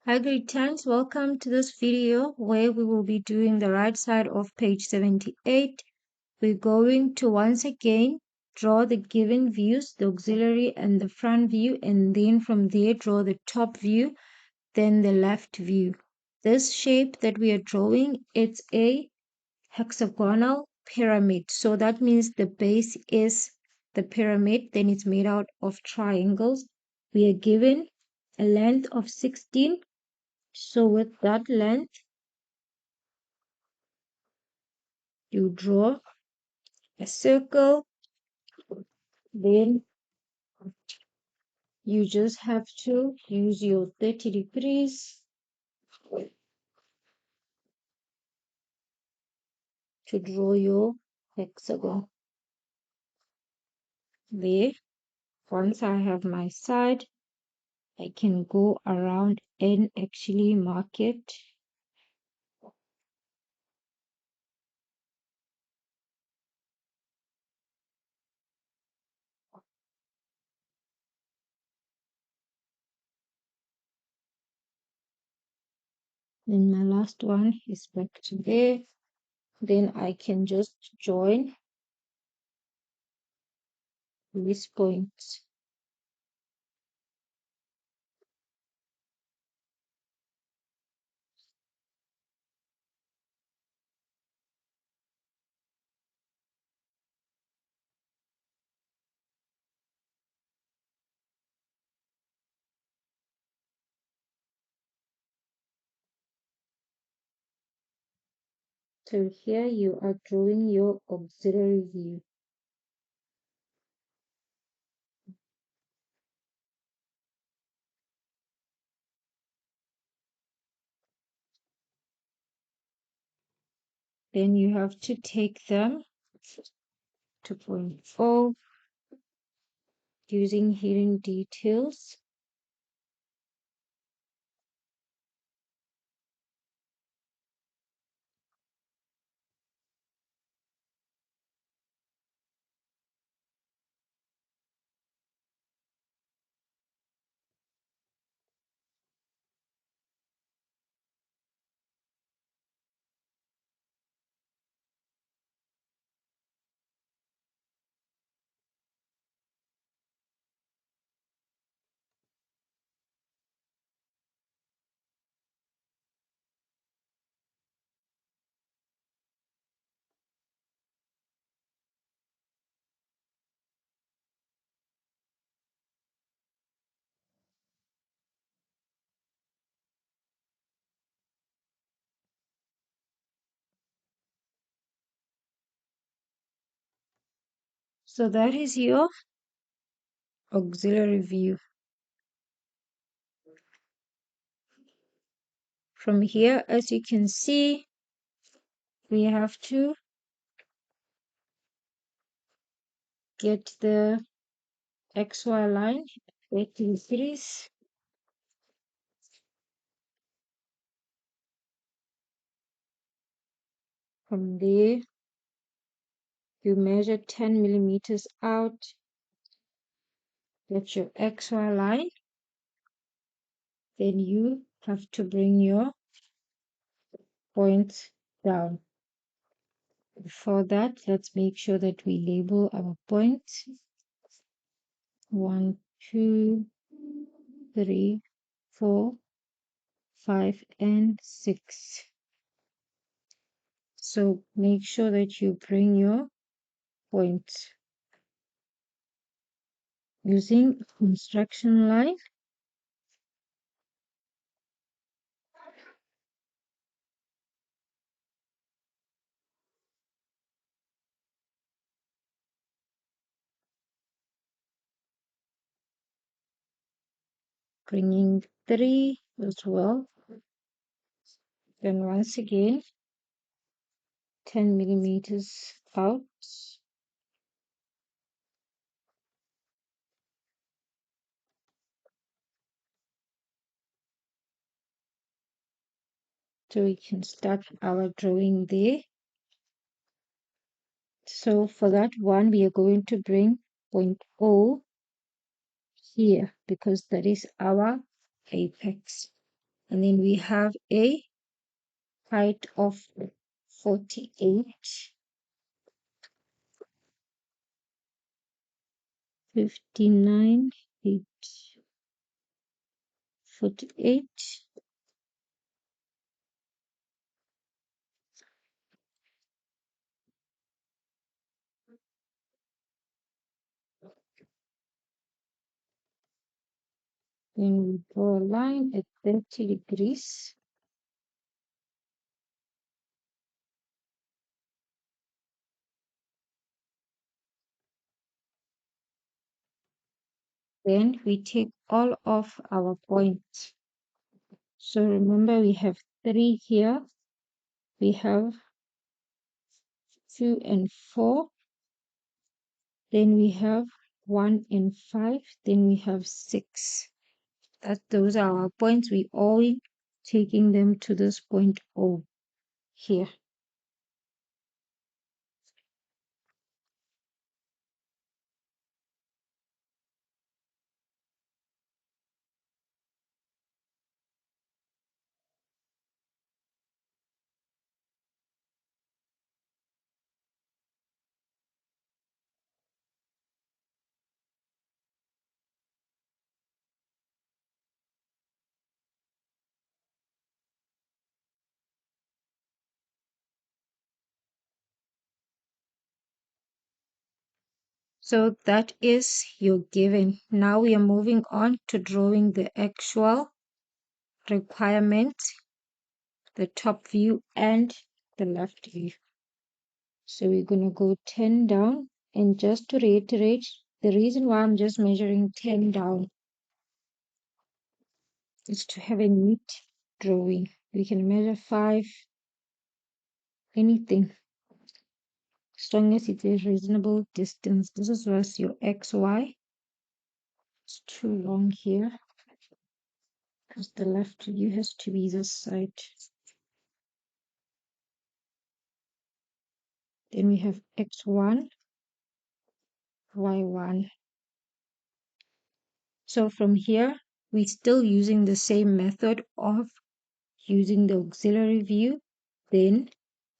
Hi, greetings. Welcome to this video where we will be doing the right side of page 78. We're going to once again draw the given views, the auxiliary and the front view, and then from there draw the top view, then the left view. This shape that we are drawing, it's a hexagonal pyramid. So that means the base is the pyramid, then it's made out of triangles. We are given a length of 16. So with that length, you draw a circle, then you just have to use your 30 degrees to draw your hexagon. There, once I have my side, I can go around and actually mark it. Then my last one is back to there. Then I can just join these points. So here you are drawing your auxiliary view. Then you have to take them to point O using hidden details. So that is your auxiliary view. From here, as you can see, we have to get the XY line 80 degrees. From there, you measure 10 millimeters out. That's your XY line. Then you have to bring your points down. Before that, let's make sure that we label our points. 1, 2, 3, 4, 5, and 6. So make sure that you bring your points using construction line. Bringing 3 as well. Then once again, 10 millimeters out. So we can start our drawing there. So for that one, we are going to bring point O here because that is our apex. And then we have a height of 48, 59, 8, 48. Then we draw a line at 30 degrees. Then we take all of our points. So remember we have 3 here. We have 2 and 4. Then we have 1 and 5. Then we have 6. Those are our points. We all taking them to this point O here. So that is your given. Now we are moving on to drawing the actual requirement, the top view and the left view. So we're going to go 10 down. And just to reiterate, the reason why I'm just measuring 10 down is to have a neat drawing. We can measure 5, anything, as long as it's a reasonable distance. This is what's your XY. It's too long here because the left view has to be this side. Then we have X1, Y1. So from here, we're still using the same method of using the auxiliary view, then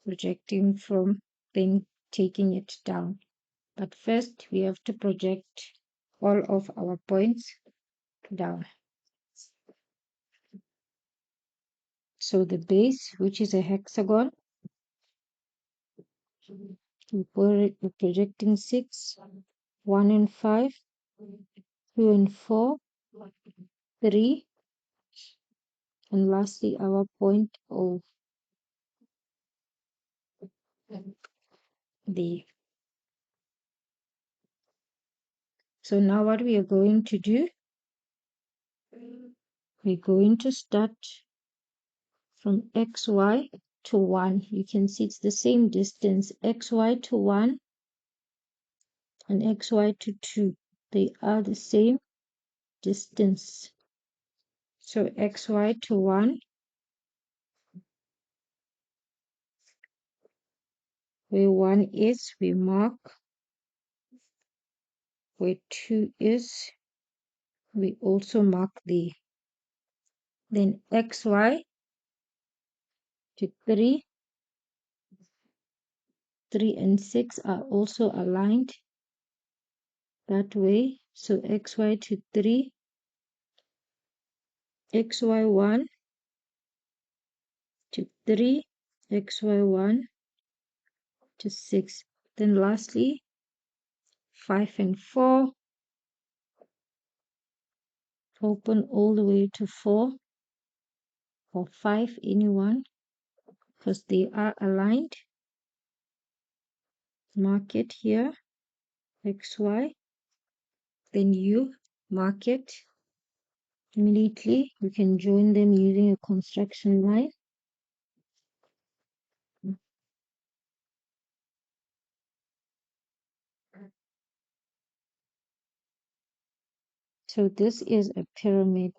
projecting from, then taking it down. But first, we have to project all of our points down. So the base, which is a hexagon, we're projecting 6, 1 and 5, 2 and 4, 3, and lastly our point O. D. So now what we are going to do, we're going to start from XY to 1. You can see it's the same distance, XY to 1 and XY to 2. They are the same distance. So XY to 1, where 1 is, we mark. Where 2 is, we also mark there. Then XY to 3, 3 and 6 are also aligned that way. So XY to 3, XY1 to 3, XY1 to 6. Then lastly, 5 and 4, open all the way to 4 or 5, anyone, because they are aligned. Mark it here, XY. Then you mark it immediately. You can join them using a construction line. So this is a pyramid.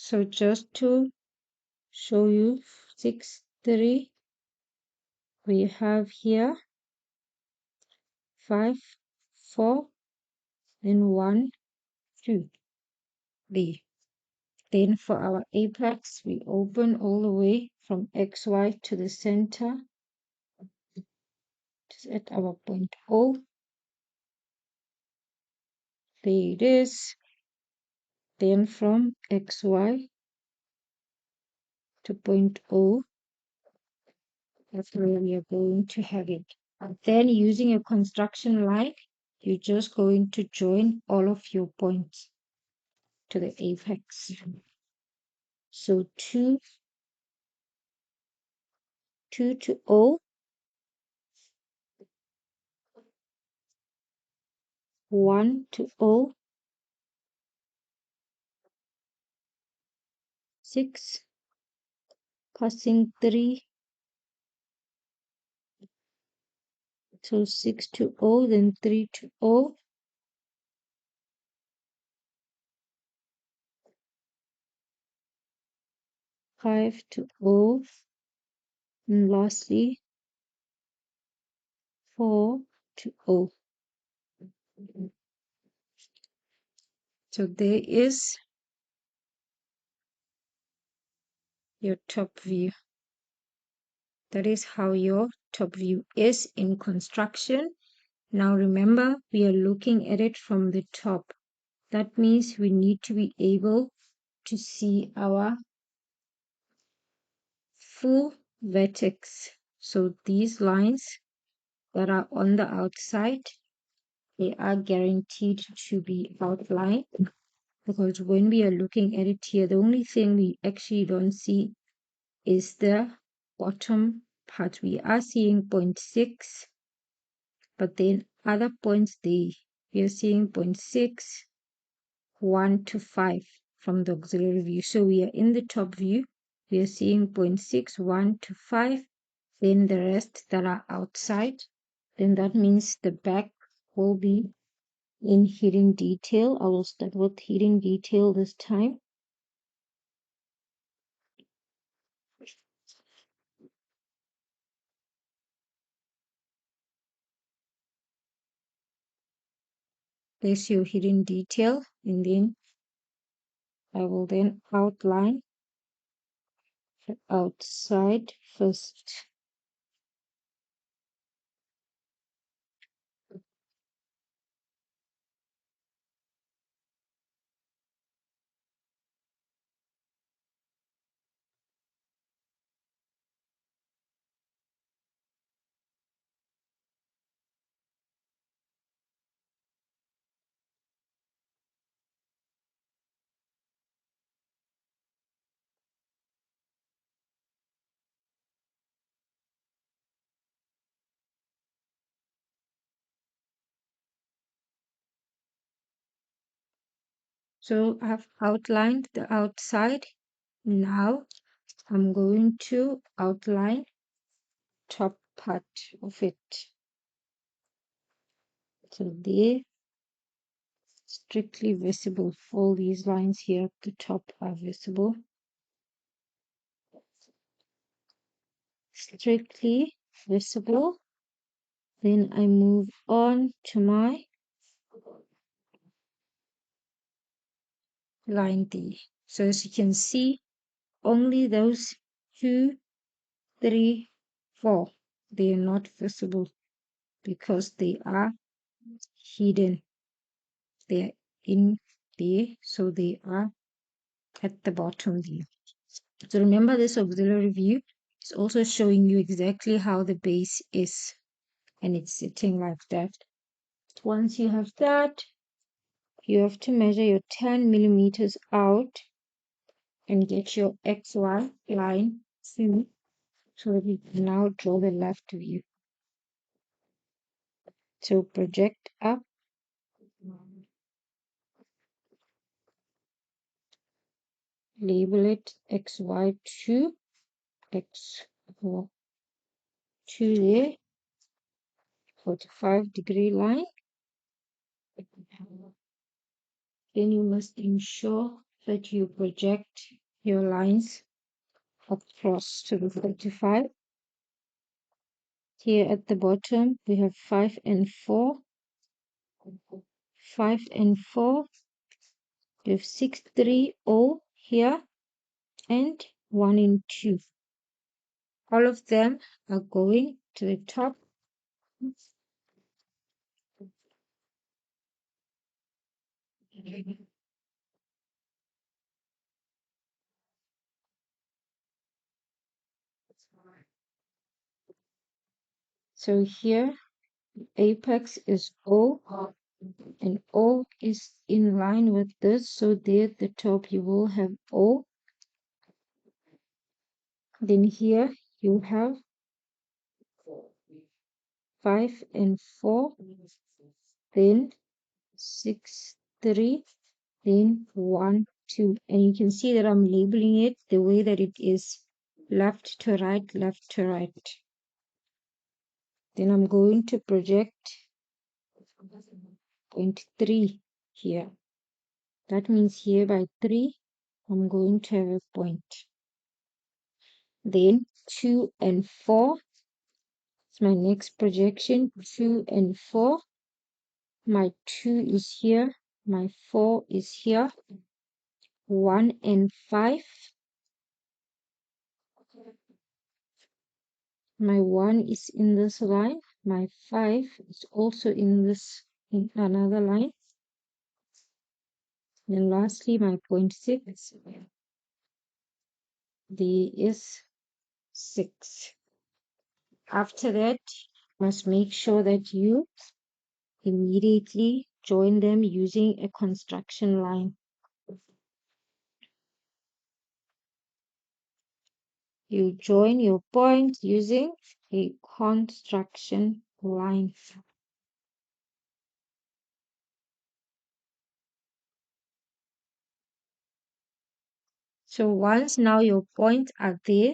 So just to show you 6, 3, we have here 5, 4, then 1, 2, 3. Then for our apex, we open all the way from XY to the center at our point O. There it is. Then from XY to point O, that's where we are going to have it. And then using a construction line, you're just going to join all of your points to the apex. So 2 to O, 1 to O, 6, passing 3, so 6 to O, then 3 to O, 5 to O, and lastly 4 to O. So there is your top view. That is how your top view is in construction. Now remember, we are looking at it from the top. That means we need to be able to see our full vertex. So these lines that are on the outside, they are guaranteed to be outlined, because when we are looking at it here, the only thing we actually don't see is the bottom part. We are seeing 0.6, but then other points we are seeing 0.6, 1 to 5 from the auxiliary view. So we are in the top view, we are seeing 0.6, 1 to 5, then the rest that are outside. Then that means the back will be in hidden detail. I will start with hidden detail this time. There's your hidden detail, and then I will then outline the outside first. So I've outlined the outside. Now I'm going to outline top part of it. So there, strictly visible. All these lines here at the top are visible. Strictly visible. Then I move on to my line D. So as you can see, only those 2, 3, 4, they are not visible because they are hidden. They are in there, so they are at the bottom there. So remember, this auxiliary view is also showing you exactly how the base is, and it's sitting like that. Once you have that, you have to measure your 10 millimeters out and get your XY line through, so that you can now draw the left view. So project up, label it XY2, X2 there, 45-degree line. Then you must ensure that you project your lines across to the 45. Here at the bottom, we have 5 and 4. 5 and 4. We have 6, 3, 0 here, and 1 and 2. All of them are going to the top. So here, apex is O, and O is in line with this. So there at the top, you will have O. Then here, you have 5 and 4. Then 6, 3. Then 1, 2. And you can see that I'm labeling it the way that it is, left to right, left to right. Then I'm going to project point 3 here. That means here by 3, I'm going to have a point. Then 2 and 4 is my next projection. 2 and 4. My 2 is here. My 4 is here. 1 and 5. My 1 is in this line. My 5 is also in another line. And lastly, my point 6. There is 6. After that, you must make sure that you immediately join them using a construction line. You join your points using a construction line. So once now your points are there,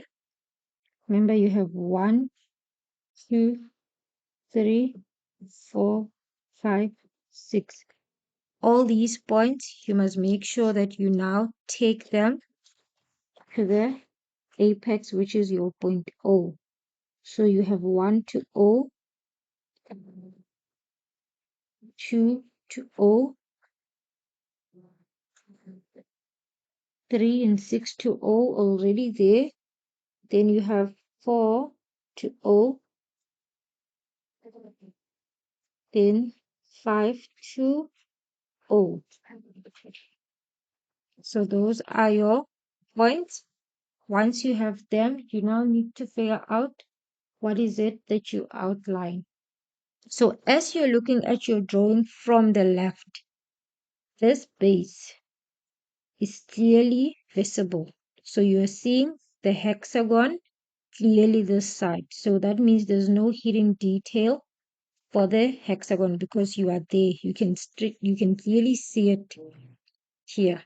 remember you have 1, 2, 3, 4, 5, 6. All these points, you must make sure that you now take them to the apex, which is your point O. So you have 1 to O, 2 to O, 3 and 6 to O already there. Then you have 4 to O, then 5 to O. So those are your points. Once you have them, you now need to figure out what is it that you outline. So as you're looking at your drawing from the left, this base is clearly visible. So you're seeing the hexagon clearly this side. So that means there's no hidden detail for the hexagon because you are there. You can clearly see it here.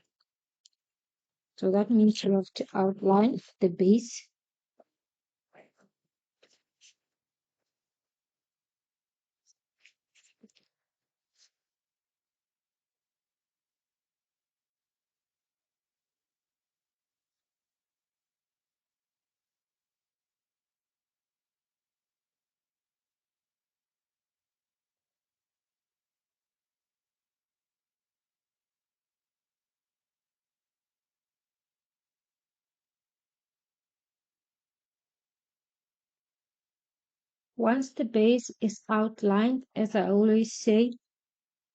So that means you have to outline the base. Once the base is outlined, as I always say,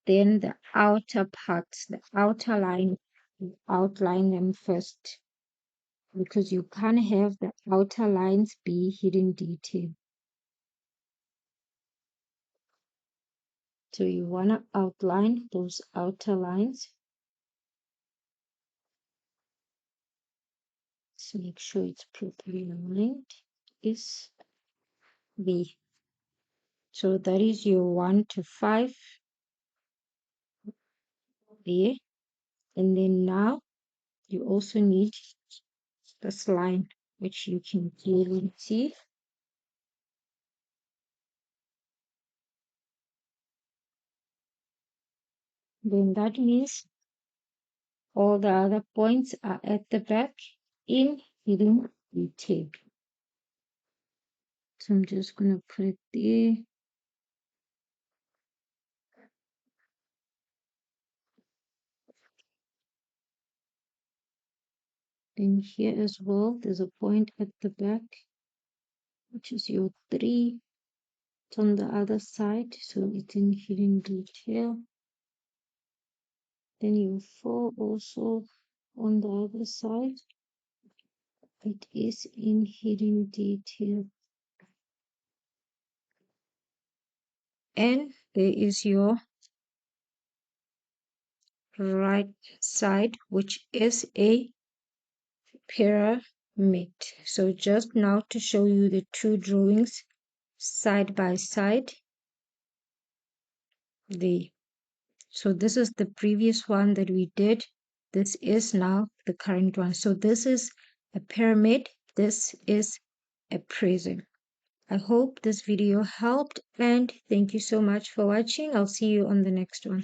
then the outer parts, the outer line, outline them first because you can't have the outer lines be hidden detail. So you want to outline those outer lines. So make sure it's properly aligned. Is B. So that is your 1 to 5 there. And then now you also need this line, which you can clearly see. Then that means all the other points are at the back in hidden detail. So I'm just going to put it there. And here as well, there's a point at the back, which is your 3. It's on the other side, so it's in hidden detail. Then your 4 also on the other side. It is in hidden detail. And there is your right side, which is a pyramid. So just now to show you the two drawings side by side. So this is the previous one that we did. This is now the current one. So this is a pyramid. This is a prism. I hope this video helped, and thank you so much for watching. I'll see you on the next one.